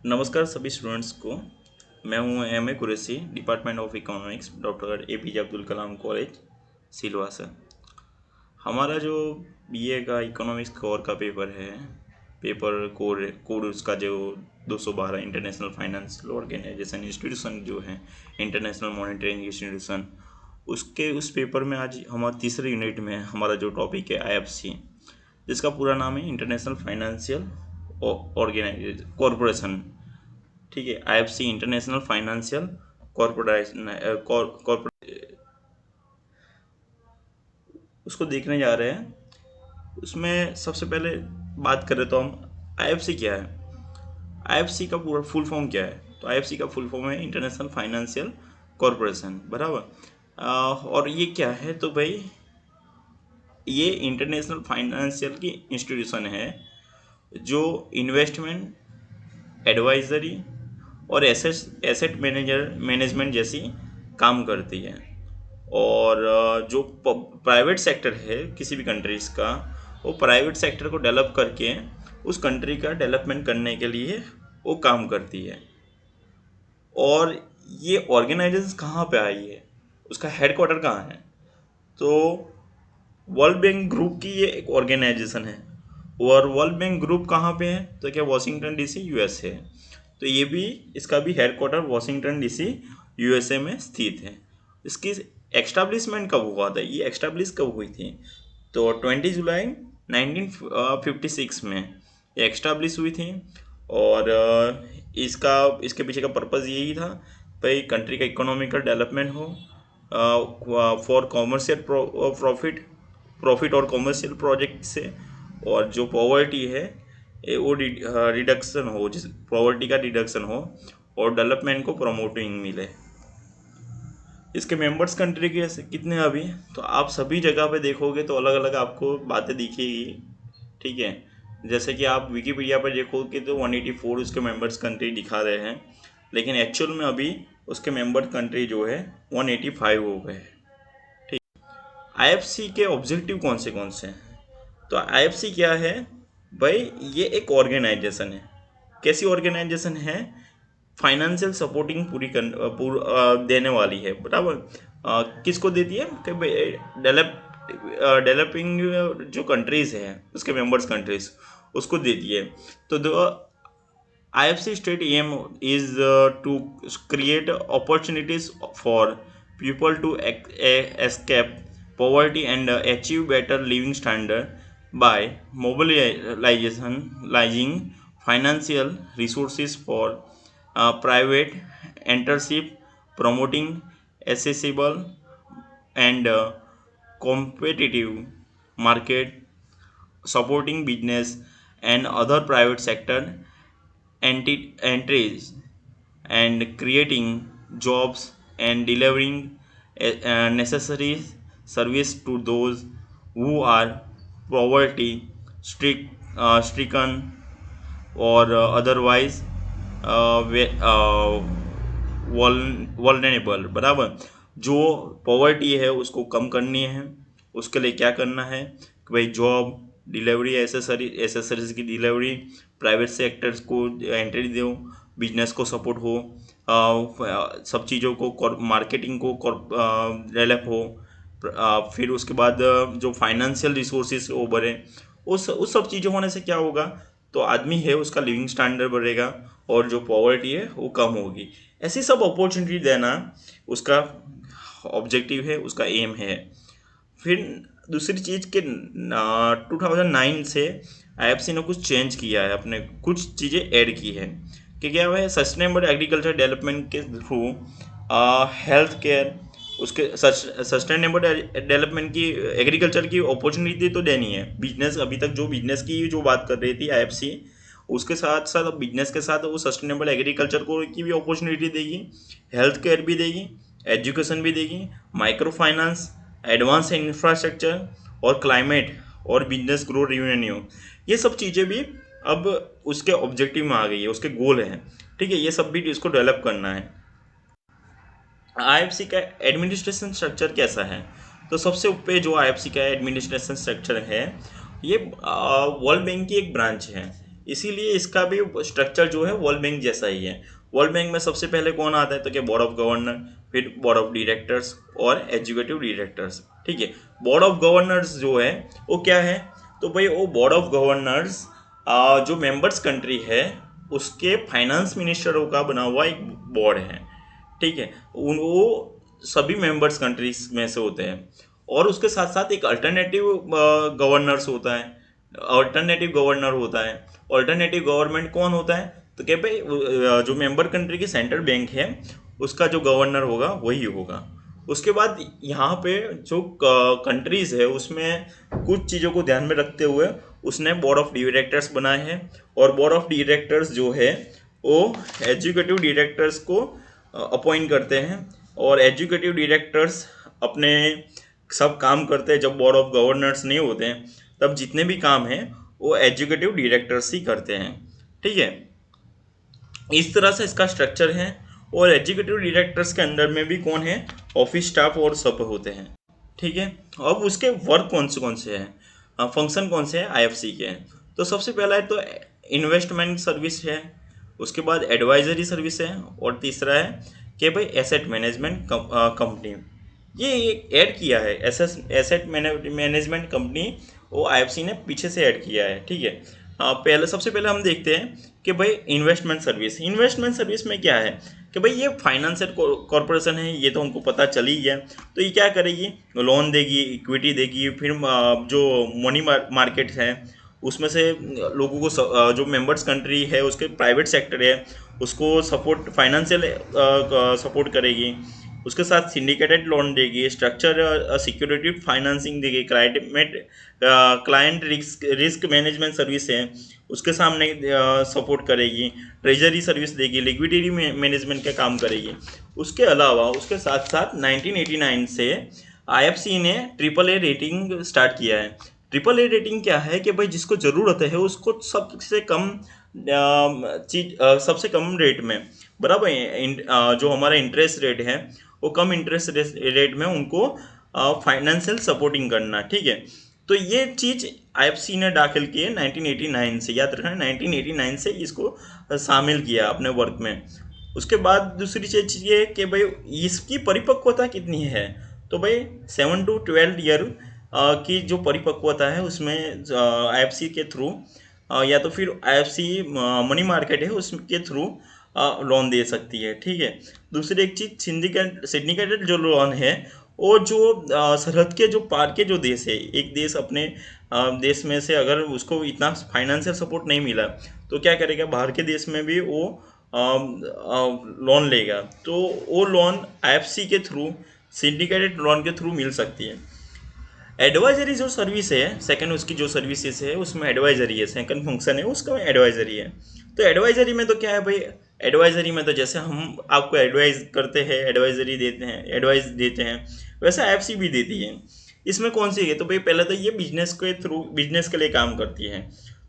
नमस्कार सभी स्टूडेंट्स को। मैं हूं M A Qureshi, department of economics, doctor APJ Abdul Kalam college, Silvassa. हमारा जो BA का इकोनॉमिक्स कोर का पेपर है, पेपर कोर कोड उसका जो 212 इंटरनेशनल फाइनेंशियल ऑर्गेनाइजेशन इंस्टीट्यूशन जो है, इंटरनेशनल मॉनिटरिंग इंस्टीट्यूशन, उसके उस पेपर में आज हमारा तीसरे यूनिट में हमारा जो टॉपिक है IFC, जिसका पूरा नाम है इंटरनेशनल फाइनेंशियल कॉरपोरेशन। ठीक है, IFC इंटरनेशनल फाइनेंशियल कॉरपोरेशन उसको देखने जा रहे हैं। उसमें सबसे पहले बात करें तो हम IFC क्या है, IFC का पूरा फुल फॉर्म क्या है। तो IFC का फुल फॉर्म है इंटरनेशनल फाइनेंशियल कॉरपोरेशन, बराबर। और ये क्या है, तो भाई ये इंटरनेशनल फाइनेंशियल की इंस्टीट्यूशन है जो इन्वेस्टमेंट, एडवाइजरी और एसेट मैनेजमेंट जैसी काम करती है। और जो प्राइवेट सेक्टर है किसी भी कंट्रीज़ का, वो प्राइवेट सेक्टर को डेवलप करके उस कंट्री का डेवलपमेंट करने के लिए वो काम करती है। और ये ऑर्गेनाइजेशन कहाँ पे आई है, उसका हेडक्वार्टर कहाँ है, तो वर्ल्ड बैंक ग्रुप की ये एक ऑर्गेनाइजेशन है। और वर्ल्ड बैंक ग्रुप कहाँ पे है, तो क्या वॉशिंगटन DC USA है। तो ये भी, इसका भी हेडक्वार्टर वॉशिंगटन DC USA में स्थित है। इसकी एस्टैब्लिशमेंट कब हुआ था, ये एस्टैब्लिश कब हुई थी, तो 20 जुलाई 1956 में ये एस्टैब्लिश हुई थी। और इसके पीछे का पर्पज़ यही था, भाई कंट्री का इकोनॉमिकल डेवलपमेंट हो, फॉर कॉमर्शियल प्रॉफिट और कॉमर्शियल प्रोजेक्ट से, और जो पॉवर्टी है वो रिडक्शन हो, जिस पॉवर्टी का रिडक्शन हो और डेवलपमेंट को प्रमोटिंग मिले। इसके मेंबर्स कंट्री के कितने हैं अभी, तो आप सभी जगह पे देखोगे तो अलग अलग आपको बातें दिखेगी। ठीक है, जैसे कि आप विकीपीडिया पर देखोगे तो 184 उसके मेंबर्स कंट्री दिखा रहे हैं, लेकिन एक्चुअल में अभी उसके मेंबर कंट्री जो है 185 हो गए हैं। ठीक, IFC के ऑब्जेक्टिव कौन से हैं, तो IFC क्या है भाई, ये एक ऑर्गेनाइजेशन है। कैसी ऑर्गेनाइजेशन है, फाइनेंशियल सपोर्टिंग देने वाली है, बराबर। किसको देती है कि डेवलपिंग जो कंट्रीज़ हैं उसके मेंबर्स कंट्रीज उसको देती है। तो IFC state aim is to create opportunities for people to escape poverty and achieve better living standard by mobilizing financial resources for private entrepreneurship, promoting accessible and competitive market, supporting business and other private sector entries, and creating jobs and delivering necessary service to those who are poverty stricken or otherwise vulnerable, बराबर। जो poverty है उसको कम करनी है, उसके लिए क्या करना है कि भाई जॉब, डिलीवरी, एसेसरीज की डिलीवरी, प्राइवेट सेक्टर्स को एंट्री दो, बिजनेस को सपोर्ट हो, सब चीज़ों को, मार्केटिंग को डेवलप हो। फिर उसके बाद जो फाइनेंशियल रिसोर्सेज वो बढ़े। उस सब चीज़ों होने से क्या होगा, तो आदमी है उसका लिविंग स्टैंडर्ड बढ़ेगा और जो पॉवर्टी है वो कम होगी। ऐसी सब अपॉर्चुनिटी देना उसका ऑब्जेक्टिव है, उसका एम है। फिर दूसरी चीज़ के 2009 से IFC ने कुछ चेंज किया है, अपने कुछ चीज़ें ऐड की है कि क्या है, सस्टेनेबल एग्रीकल्चर डेवलपमेंट के थ्रू हेल्थ केयर, उसके सस्टेनेबल डेवलपमेंट की, एग्रीकल्चर की अपॉर्चुनिटी तो देनी है। बिजनेस, अभी तक जो बिजनेस की जो बात कर रही थी IFC, उसके साथ साथ बिजनेस के साथ वो सस्टेनेबल एग्रीकल्चर को की भी अपॉर्चुनिटी देगी, हेल्थ केयर भी देगी, एजुकेशन भी देगी, माइक्रो फाइनेंस, एडवांस इंफ्रास्ट्रक्चर और क्लाइमेट और बिजनेस ग्रोथ रेवेन्यू, ये सब चीज़ें भी अब उसके ऑब्जेक्टिव में आ गई है, उसके गोल हैं। ठीक है, ये सब भी इसको डेवलप करना है। IFC का एडमिनिस्ट्रेशन स्ट्रक्चर कैसा है, तो सबसे ऊपर जो IFC का एडमिनिस्ट्रेशन स्ट्रक्चर है, ये वर्ल्ड बैंक की एक ब्रांच है। इसीलिए इसका भी स्ट्रक्चर जो है वर्ल्ड बैंक जैसा ही है। वर्ल्ड बैंक में सबसे पहले कौन आता है, तो क्या बोर्ड ऑफ गवर्नर, फिर बोर्ड ऑफ डायरेक्टर्स और एग्जीक्यूटिव डायरेक्टर्स। ठीक है, बोर्ड ऑफ गवर्नर्स जो है वो क्या है, तो भाई वो बोर्ड ऑफ गवर्नर्स जो मेंबर्स कंट्री है उसके फाइनेंस मिनिस्टरों का बना हुआ एक बोर्ड है। ठीक है, उन वो सभी मेंबर्स कंट्रीज में से होते हैं। और उसके साथ साथ एक अल्टरनेटिव गवर्नर्स होता है, अल्टरनेटिव गवर्नर होता है। अल्टरनेटिव गवर्नमेंट कौन होता है, तो क्या भाई जो मेंबर कंट्री की सेंट्रल बैंक है उसका जो गवर्नर होगा वही होगा। उसके बाद यहाँ पे जो कंट्रीज है उसमें कुछ चीज़ों को ध्यान में रखते हुए उसने बोर्ड ऑफ डायरेक्टर्स बनाए हैं। और बोर्ड ऑफ डायरेक्टर्स जो है वो एग्जीक्यूटिव डायरेक्टर्स को अपॉइंट करते हैं। और एग्जीक्यूटिव डायरेक्टर्स अपने सब काम करते हैं। जब बोर्ड ऑफ गवर्नर्स नहीं होते हैं तब जितने भी काम हैं वो एग्जीक्यूटिव डायरेक्टर्स ही करते हैं। ठीक है, इस तरह से इसका स्ट्रक्चर है। और एग्जीक्यूटिव डायरेक्टर्स के अंदर में भी कौन है, ऑफिस स्टाफ और सब होते हैं। ठीक है, अब उसके वर्क कौन से हैं, फंक्शन कौन से हैं आईएफसी के। तो सबसे पहला है तो इन्वेस्टमेंट सर्विस है, उसके बाद एडवाइजरी सर्विस है, और तीसरा है कि भाई एसेट मैनेजमेंट कंपनी। ये ऐड किया है एसेट मैनेजमेंट कंपनी, वो आईएफसी ने पीछे से ऐड किया है। ठीक है, सबसे पहले हम देखते हैं कि भाई इन्वेस्टमेंट सर्विस में क्या है कि भाई ये फाइनेंशियल कॉरपोरेशन है, ये तो हमको पता चल ही गया। तो ये क्या करेगी, लोन देगी, इक्विटी देगी, फिर जो मनी मार्केट है उसमें से लोगों को जो मेंबर्स कंट्री है उसके प्राइवेट सेक्टर है उसको सपोर्ट, फाइनेंशियल सपोर्ट करेगी। उसके साथ सिंडिकेटेड लोन देगी, स्ट्रक्चर सिक्योरिटी फाइनेंसिंग देगी, क्लाइंट रिस्क मैनेजमेंट सर्विस है उसके सामने सपोर्ट करेगी, ट्रेजरी सर्विस देगी, लिक्विडिटी मैनेजमेंट का काम करेगी। उसके अलावा उसके साथ साथ 1989 से आईएफसी ने AAA रेटिंग स्टार्ट किया है। AAA रेटिंग क्या है कि भाई जिसको ज़रूरत है उसको सबसे कम सबसे कम रेट में बराबर जो हमारा इंटरेस्ट रेट है वो कम इंटरेस्ट रेट में उनको फाइनेंशियल सपोर्टिंग करना। ठीक है, तो ये चीज़ आईएफसी ने दाखिल की है 1989 से, याद रखना 1989 से इसको शामिल किया अपने वर्क में। उसके बाद दूसरी चीज़ ये है कि भाई इसकी परिपक्वता कितनी है, तो भाई 7 to 12 ईयर की जो परिपक्वता है उसमें आईएफसी के थ्रू या तो फिर आईएफसी मनी मार्केट है उसके थ्रू लोन दे सकती है। ठीक है, दूसरी एक चीज़ सिंडिकेटेड जो लोन है वो जो सरहद के जो पार के जो देश है, एक देश अपने देश में से अगर उसको इतना फाइनेंशियल सपोर्ट नहीं मिला तो क्या करेगा, बाहर के देश में भी वो लोन लेगा। तो वो लोन आईएफसी के थ्रू, सिंडिकेटेड लोन के थ्रू मिल सकती है। एडवाइजरी जो सर्विस है, सेकंड उसकी जो सर्विसेज है उसमें एडवाइजरी है, सेकंड फंक्शन है उसका एडवाइजरी है। तो एडवाइजरी में तो क्या है भाई, एडवाइजरी में तो जैसे हम आपको एडवाइज करते हैं, एडवाइस देते हैं, वैसे आईएफसी भी देती है। इसमें कौन सी है, तो भाई पहले तो ये बिजनेस के लिए काम करती है।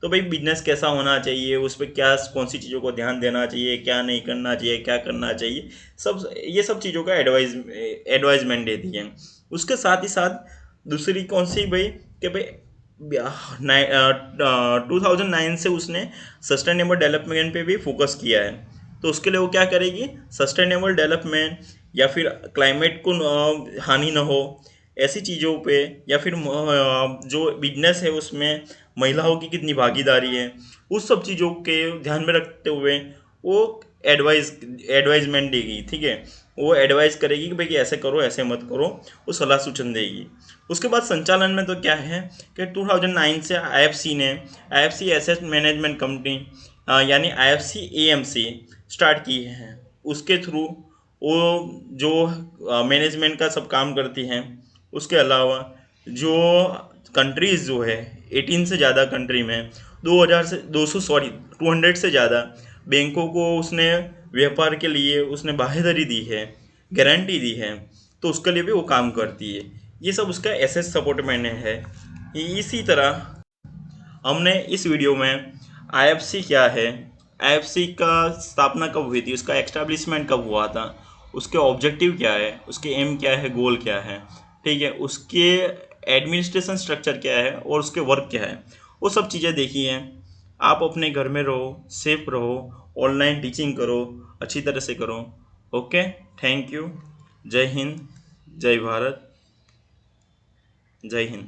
तो भाई बिजनेस कैसा होना चाहिए, उस पर क्या कौन सी चीज़ों को ध्यान देना चाहिए, क्या नहीं करना चाहिए, क्या करना चाहिए, ये सब चीज़ों का एडवाइजमेंट देती है। उसके साथ ही साथ दूसरी कौन सी भाई कि भाई 2009 से उसने सस्टेनेबल डेवलपमेंट पे भी फोकस किया है। तो उसके लिए वो क्या करेगी, सस्टेनेबल डेवलपमेंट या फिर क्लाइमेट को हानि न हो ऐसी चीज़ों पे, या फिर जो बिजनेस है उसमें महिलाओं की कितनी भागीदारी है, उस सब चीज़ों के ध्यान में रखते हुए वो एडवाइजमेंट देगी। ठीक है, वो एडवाइस करेगी कि भाई कि ऐसे करो ऐसे मत करो, वो सलाह सूचन देगी। उसके बाद संचालन में तो क्या है कि 2009 से आईएफसी एसेट मैनेजमेंट कंपनी यानी आईएफसी एएमसी स्टार्ट की है। उसके थ्रू वो जो मैनेजमेंट का सब काम करती हैं। उसके अलावा जो कंट्रीज़ जो है 18 से ज़्यादा कंट्री में 200 से ज़्यादा बैंकों को उसने व्यापार के लिए उसने बाहेधरी दी है, गारंटी दी है, तो उसके लिए भी वो काम करती है। ये सब उसका एसेट सपोर्ट मैंने है। इसी तरह हमने इस वीडियो में आईएफसी क्या है, आईएफसी का स्थापना कब हुई थी, उसका एस्टैब्लिशमेंट कब हुआ था, उसके ऑब्जेक्टिव क्या है, उसके एम क्या है, गोल क्या है, ठीक है, उसके एडमिनिस्ट्रेशन स्ट्रक्चर क्या है और उसके वर्क क्या है, वो सब चीज़ें देखी हैं। आप अपने घर में रहो, सेफ रहो, ऑनलाइन टीचिंग करो, अच्छी तरह से करो। Okay, thank you. जय हिंद, जय भारत, जय हिंद।